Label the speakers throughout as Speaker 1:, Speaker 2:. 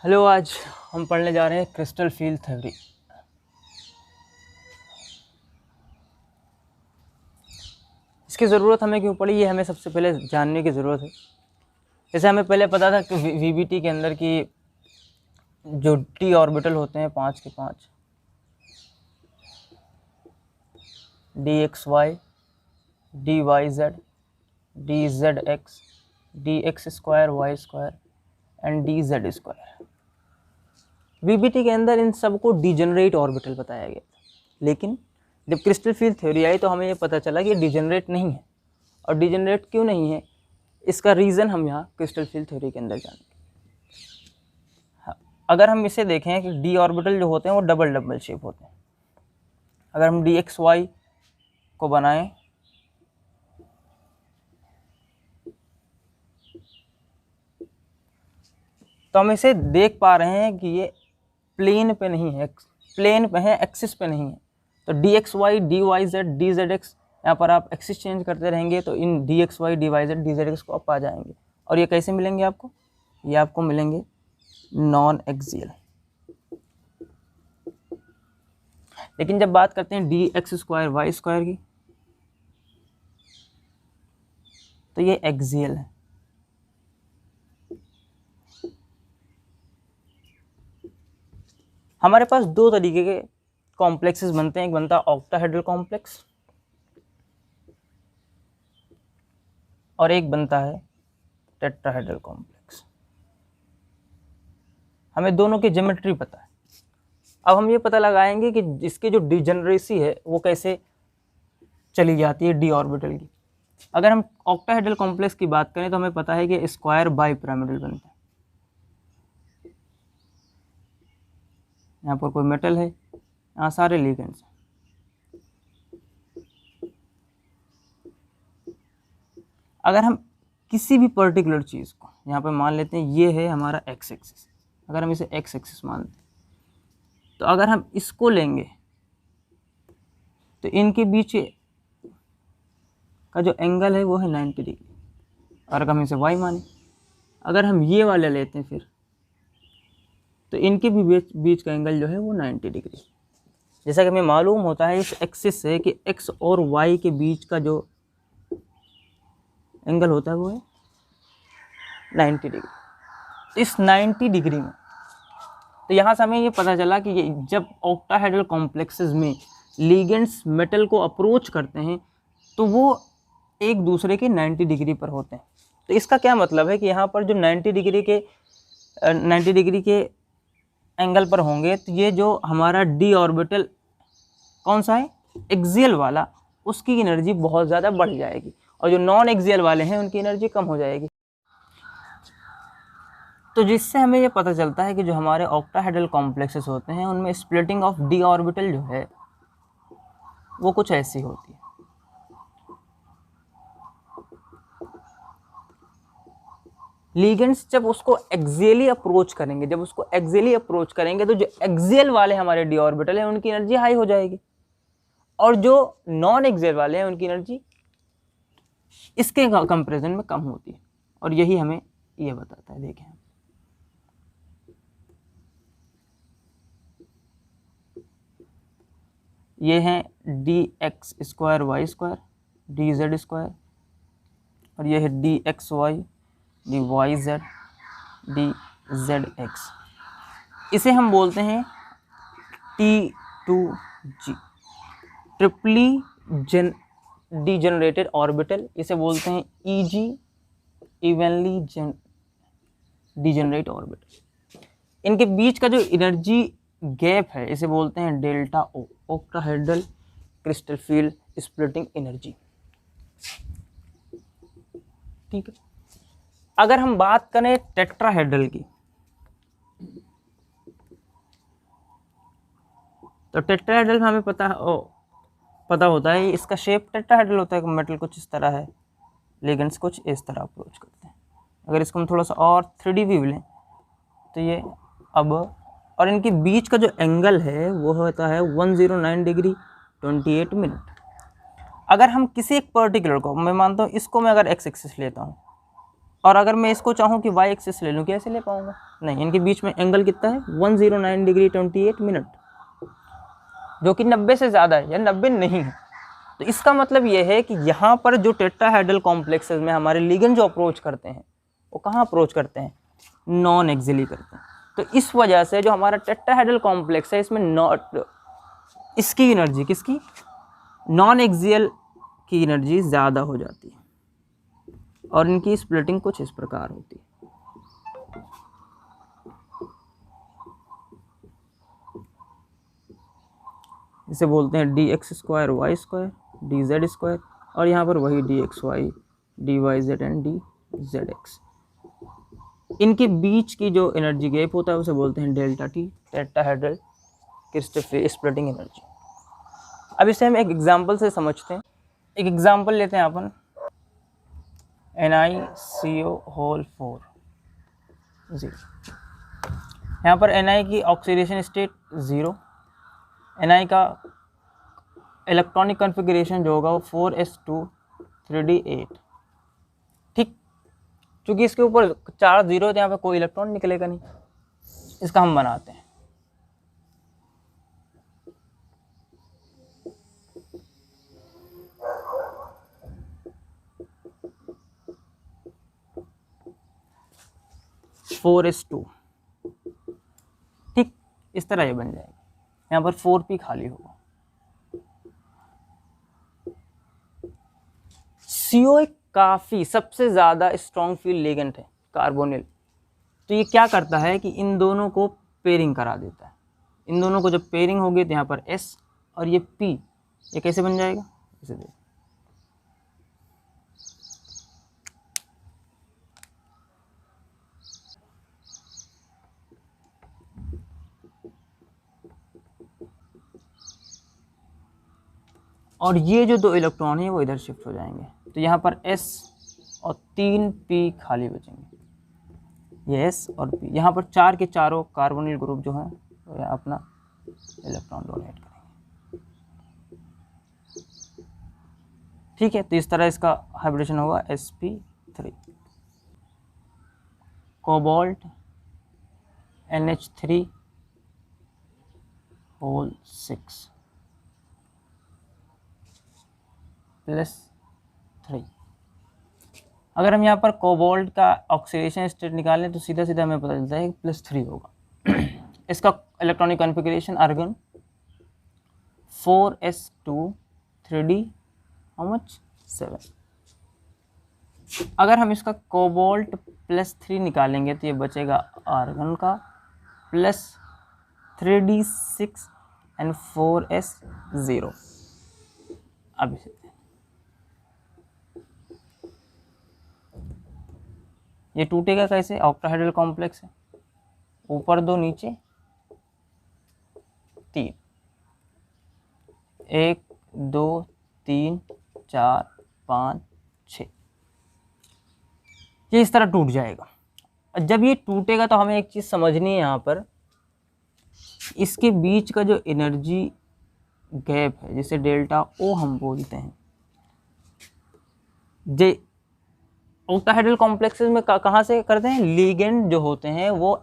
Speaker 1: Hello, आज हम पढ़ने जा रहे हैं क्रिस्टल फील्ड थ्योरी। इसकी ज़रूरत हमें क्यों पड़ी, ये हमें सबसे पहले जानने की ज़रूरत है। जैसे हमें पहले पता था कि वीबीटी के अंदर की जो टी ऑर्बिटल होते हैं 5 के 5, D X Y, D Y Z, D Z X, D X square Y square and D Z square. VBT के अंदर इन सबको डिजेनरेट ऑर्बिटल बताया गया था, लेकिन जब क्रिस्टल फील्ड थ्योरी आई तो हमें ये पता चला कि ये डिजेनरेट नहीं है। और डिजेनरेट क्यों नहीं है, इसका रीज़न हम यहाँ क्रिस्टल फील्ड थ्योरी के अंदर जानेंगे। हाँ, अगर हम इसे देखें कि डी ऑर्बिटल जो होते हैं वो डबल डबल शेप होते हैं। अगर हम डी एक्स वाई को बनाएं तो हम इसे देख पा रहे हैं कि ये प्लेन पे नहीं है, प्लेन पे है, एक्सिस पे नहीं है। तो D X Y, D Y Z, D Z X, यहाँ पर आप एक्सिस चेंज करते रहेंगे तो इन D X Y, D Y Z, D Z X को आप आ जाएंगे। और ये कैसे मिलेंगे आपको? ये आपको मिलेंगे नॉन एक्सियल। लेकिन जब बात करते हैं D X square Y square की तो ये एक्सियल है। हमारे पास दो तरीके के कॉम्प्लेक्सेस बनते हैं, एक बनता है ऑक्टाहेड्रल कॉम्प्लेक्स और एक बनता है टेट्राहेड्रल कॉम्प्लेक्स। हमें दोनों की ज्योमेट्री पता है। अब हम ये पता लगाएंगे कि इसकी जो डिजेनरेसी है वो कैसे चली जाती है डी ऑर्बिटल की। अगर हम ऑक्टाहेड्रल कॉम्प्लेक्स की बात करें तो हमें पता है कि स्क्वायर बाई पिरामिडल बनते हैं। यहाँ पर कोई मेटल है, यहाँ सारे लिगेंड्स हैं। अगर हम किसी भी पर्टिकुलर चीज़ को यहाँ पे मान लेते हैं, ये है हमारा एक्स एक्सिस, अगर हम इसे एक्स एक्सिस मानते हैं तो अगर हम इसको लेंगे तो इनके बीच का जो एंगल है वो है 90 डिग्री। और अगर हम इसे वाई माने, अगर हम ये वाले लेते हैं फिर तो इनके भी बीच का एंगल जो है वो 90 डिग्री। जैसा कि हमें मालूम होता है इस एक्सिस से कि एक्स और वाई के बीच का जो एंगल होता है वो है 90 डिग्री। इस 90 डिग्री में तो यहाँ से हमें ये पता चला कि ये जब ऑक्टाहेड्रल कॉम्प्लेक्सेस में लिगेंड्स मेटल को अप्रोच करते हैं तो वो एक दूसरे के 90 डिग्री पर होते हैं। तो इसका क्या मतलब है कि यहाँ पर जो 90 डिग्री के एंगल पर होंगे तो ये जो हमारा डी ऑर्बिटल कौन सा है, एक्सियल वाला, उसकी एनर्जी बहुत ज़्यादा बढ़ जाएगी और जो नॉन एक्सियल वाले हैं उनकी एनर्जी कम हो जाएगी। तो जिससे हमें ये पता चलता है कि जो हमारे ऑक्टाहेड्रल कॉम्प्लेक्सेस होते हैं उनमें स्प्लिटिंग ऑफ डी ऑर्बिटल जो है वो कुछ ऐसी होती है। लिगेंड्स जब उसको एक्सियली अप्रोच करेंगे, तो जो एक्सियल वाले हमारे डी ऑर्बिटल हैं उनकी एनर्जी हाई हो जाएगी और जो नॉन एक्सियल वाले हैं उनकी एनर्जी इसके कंपैरिजन में कम होती है। और यही हमें ये बताता है। देखें, ये हैं D X square Y square, D Z square, और ये है D X Y, D Y Z, D Z X. इसे हम बोलते हैं T2G, ट्रिपली डिजेनरेटेड ऑर्बिटल। इसे बोलते हैं EG, इवनली डिजेनरेट ऑर्बिटल। इनके बीच का जो एनर्जी गैप है इसे बोलते हैं delta O, octahedral crystal field splitting energy. ठीक है। अगर हम बात करें टेट्राहेड्रल की तो टेट्राहेड्रल में हमें पता होता है इसका शेप टेट्राहेड्रल होता है। मेटल कुछ इस तरह है, लिगेंड्स कुछ इस तरह अप्रोच करते हैं। अगर इसको हम थोड़ा सा और 3D व्यू लें तो ये अब, और इनके बीच का जो एंगल है वो होता है 109 डिग्री 28 मिनट। अगर हम किसी एक पर्टिकुलर को, मैं मानता हूँ इसको मैं अगर एक्स एक्सिस लेता हूँ और अगर मैं इसको चाहूँ कि वाई एक्सिस ले लूँ, कैसे ले पाऊँगा? नहीं, इनके बीच में एंगल कितना है? 109 डिग्री 28 मिनट, जो कि 90 से ज़्यादा है या 90 नहीं है। तो इसका मतलब ये है कि यहाँ पर जो टेट्राहेड्रल कॉम्प्लेक्सेस में हमारे लिगेंड जो अप्रोच करते हैं वो कहाँ अप्रोच करते हैं? नॉन एक्सियली करते हैं। तो इस वजह से जो हमारा टेट्राहेड्रल कॉम्प्लेक्स है इसमें इसकी एनर्जी, किसकी? नॉन एक्सियल की एनर्जी ज़्यादा हो जाती है और इनकी स्प्लिटिंग कुछ इस प्रकार होती है। इसे बोलते हैं D X square Y square, D Z square, और यहाँ पर वही D X Y, D Y Z and D Z X. इनके बीच की जो एनर्जी गैप होता है उसे बोलते हैं delta T, tetrahedral crystal splitting energy. अब इसे हम एक एग्जांपल से समझते हैं। एक एग्जांपल लेते हैं अपन, NiCO4 0। यहाँ पर Ni की ऑक्सीडेशन स्टेट 0, Ni का इलेक्ट्रॉनिक कॉन्फ़िगरेशन जो होगा वो 4s2 3d8। ठीक, क्योंकि इसके ऊपर 4 0 है तो यहाँ पे कोई इलेक्ट्रॉन निकलेगा नहीं। इसका हम बनाते हैं। फोर एस टू, ठीक, इस तरह ये बन जाएगा। यहाँ पर 4p खाली होगा। CO एक काफ़ी सबसे ज़्यादा स्ट्रॉन्ग फील्ड लिगेंड है, कार्बोनिल। तो ये क्या करता है कि इन दोनों को पेयरिंग करा देता है। इन दोनों को जब पेयरिंग होगी तो यहाँ पर S और ये P, ये कैसे बन जाएगा? इसे देखो, और ये जो 2 इलेक्ट्रॉन है वो इधर शिफ्ट हो जाएंगे। तो यहाँ पर S और 3p खाली बचेंगे। ये S और P, यहाँ पर 4 के चारों कार्बोनिल ग्रुप जो हैं तो अपना इलेक्ट्रॉन डोनेट करेंगे। ठीक है, तो इस तरह इसका हाइब्रिडेशन होगा sp3, कोबाल्ट NH3 होल 6 +3। अगर हम यहाँ पर कोबाल्ट का ऑक्सीडेशन स्टेट निकालें तो सीधा सीधा हमें पता चलता है कि +3 होगा। इसका electronic configuration argon 4s2 3d how much 7। अगर हम इसका कोबाल्ट +3 निकालेंगे तो ये बचेगा आर्गन का +3d6 एंड 4s0। अब इसे ये टूटेगा कैसे? ऑक्टाहेड्रल कॉम्प्लेक्स है, ऊपर 2 नीचे 3, 1 2 3 4 5 6, ये इस तरह टूट जाएगा। जब ये टूटेगा तो हमें एक चीज़ समझनी है, यहाँ पर इसके बीच का जो एनर्जी गैप है जिसे डेल्टा O हम बोलते हैं, जे ऑक्टाहेड्रल कॉम्प्लेक्सेस में कहाँ से करते हैं? लिगेंड जो होते हैं वो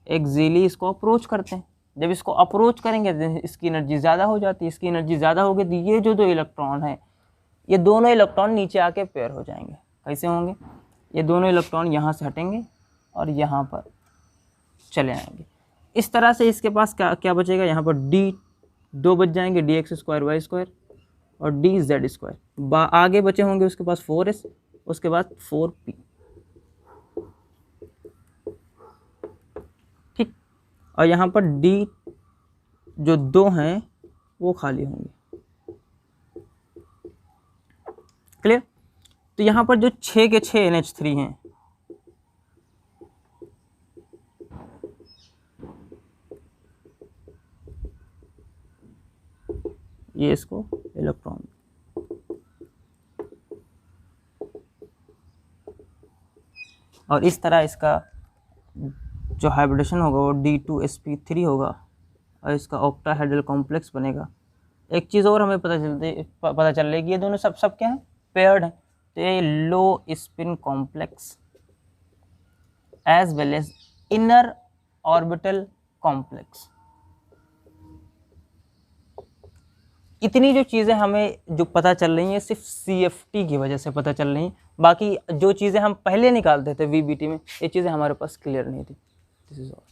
Speaker 1: एक्सियली इसको अप्रोच करते हैं। जब इसको अप्रोच करेंगे तो इसकी एनर्जी ज़्यादा हो जाती है। इसकी एनर्जी ज़्यादा होगी तो ये जो 2 इलेक्ट्रॉन हैं ये दोनों इलेक्ट्रॉन नीचे आके पेयर हो जाएंगे। कैसे होंगे? ये दोनों इलेक्ट्रॉन यहाँ से हटेंगे और यहाँ पर चले आएंगे। इस तरह से इसके पास क्या बचेगा? यहाँ पर D2 बच जाएंगे, dx² y स्क्वायर और dz²। आगे बचे होंगे उसके पास 4s, उसके बाद 4p। ठीक, और यहाँ पर D जो 2 हैं वो खाली होंगे। क्लियर? तो यहाँ पर जो 6 के 6 NH3 हैं, ये इसको इलेक्ट्रॉन, और इस तरह इसका जो हाइब्रिडेशन होगा वो D2sp3 होगा और इसका ऑक्टाहेड्रल कॉम्प्लेक्स बनेगा। एक चीज़ और हमें पता चल रही है कि ये दोनों सब क्या हैं? पेयर्ड हैं। a low spin complex as well as inner orbital complex. इतनी जो चीज़ें हमें जो पता चल रही हैं सिर्फ CFT की वजह से पता चल रही हैं, बाकी जो चीज़ें हम पहले निकालते थे VBT में ये चीज़ें हमारे पास क्लियर नहीं थी. This is all.